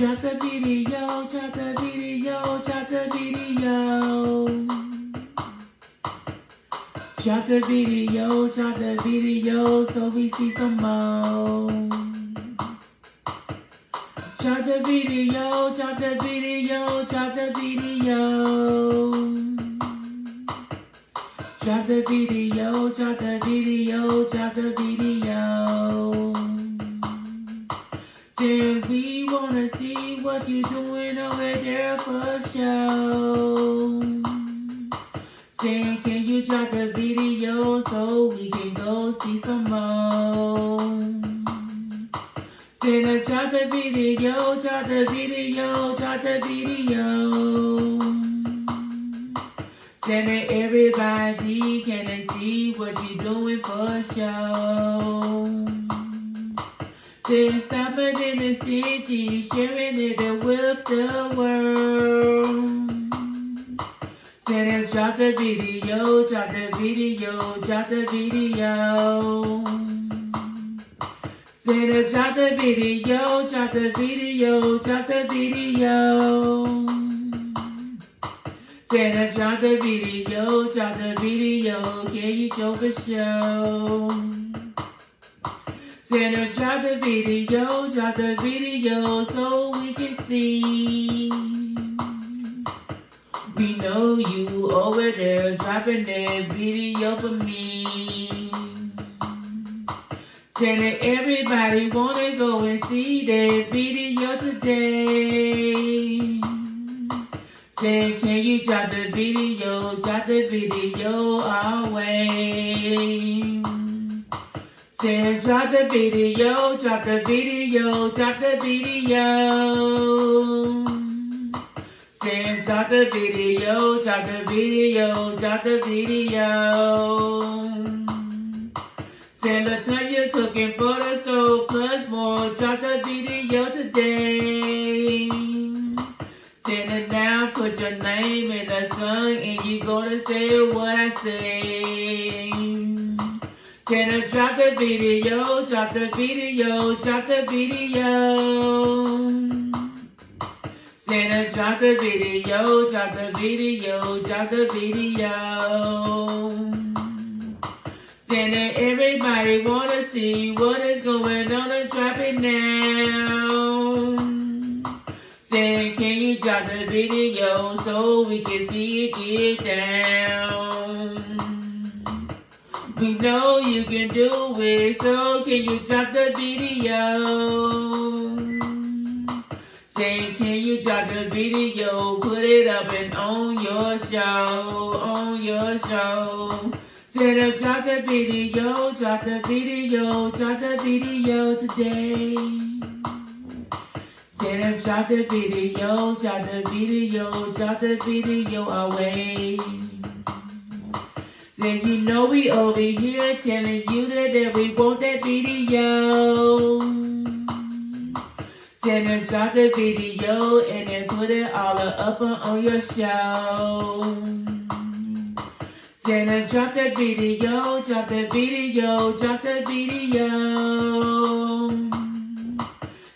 Drop the video, drop the video, drop the video. Drop the video so we see some more. Drop the video, drop the video, drop the video. Drop the video, drop the video, drop the video. Then we wanna see what you doing over there for show. Say, can you drop the video so we can go see some more? Say, now drop the video, drop the video, drop the video. Say, that everybody can see what you doing for show. Say, stop it in the city, sharing it with the world. Say, then drop the video, drop the video, drop the video. Say, then drop the video, drop the video, drop the video. Say, then drop the video, drop the video, can you show the show? Say, then drop the video so we can see. We know you over there dropping that video for me. Say that everybody wanna go and see that video today. Say, can you drop the video our way. Say, drop the video, drop the video, drop the video. Say, drop the video, drop the video, drop the video. Say, LaToya cooking for the soul plus more, drop the video today. Say, that now put your name in the song and you gonna say what I say. Say, now drop the video, drop the video, drop the video. Say, now drop the video, drop the video, drop the video. Say, that everybody wanna see what is going on and drop it now. Say, can you drop the video so we can see it get down? We know you can do it, so can you drop the video? Say, can you drop the video, put it up and on your show, on your show. Say, now drop the video, drop the video, drop the video today. Say, now drop the video, drop the video, drop the video our way. Say, you know we over here telling you that we want that video. Say, now drop the video and then put it all up on your show. Say, now drop the video, drop the video, drop the video.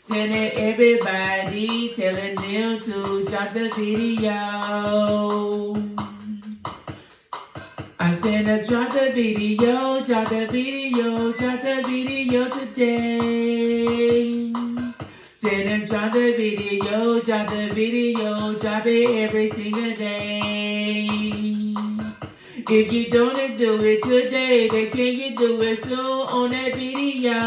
Say, that everybody telling them to drop the video. I said, now drop the video, drop the video, drop the video today. Said, now drop the video, drop the video, drop it every single day. If you don't do it today, then can you do it soon on that video?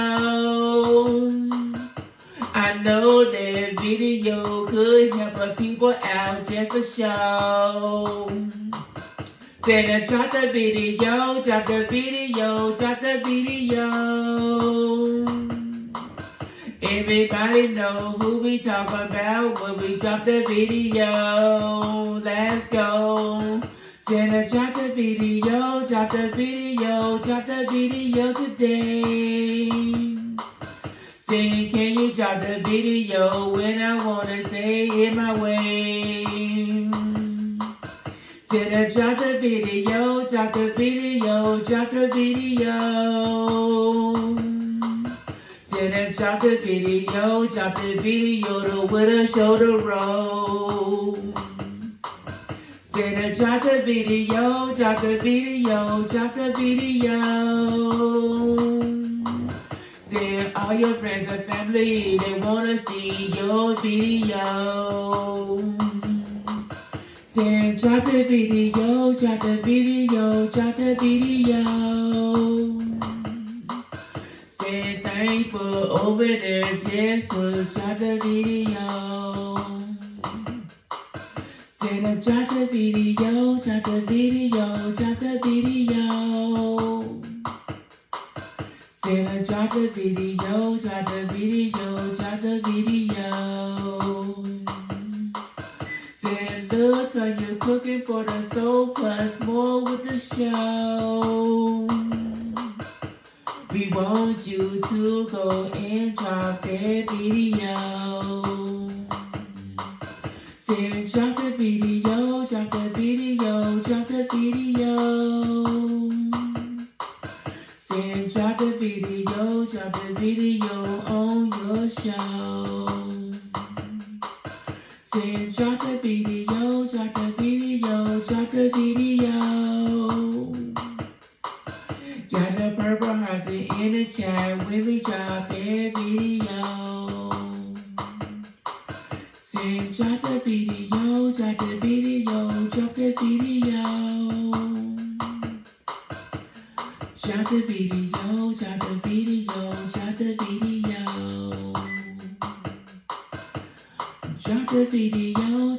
I know that video could help the people out just for show. Say, now drop the video, drop the video, drop the video. Everybody know who we talk about when we drop the video. Let's go. Say, now drop the video, drop the video, drop the video today. Say, can you drop the video when I wanna say it my way? Say, now drop the video, drop the video, drop the video. Said drop the video to with a shoulder roll. Said drop the video, drop the video. Said all your friends and family, they wanna see your video. Said drop the video, drop the video. Said thankful over there just to drop the video. Said drop the video, drop the video. Said drop the video, Said look, are you cooking for the soul plus more with the show? We want you to go and drop that video. Said drop the video, Said drop the video, Said drop the video on your show. Said drop the video, Got the purple hearts in the chat when we drop that video. Said drop the video, Drop the video. Drop the video, drop the video. Drop the video, drop the video. Drop the video,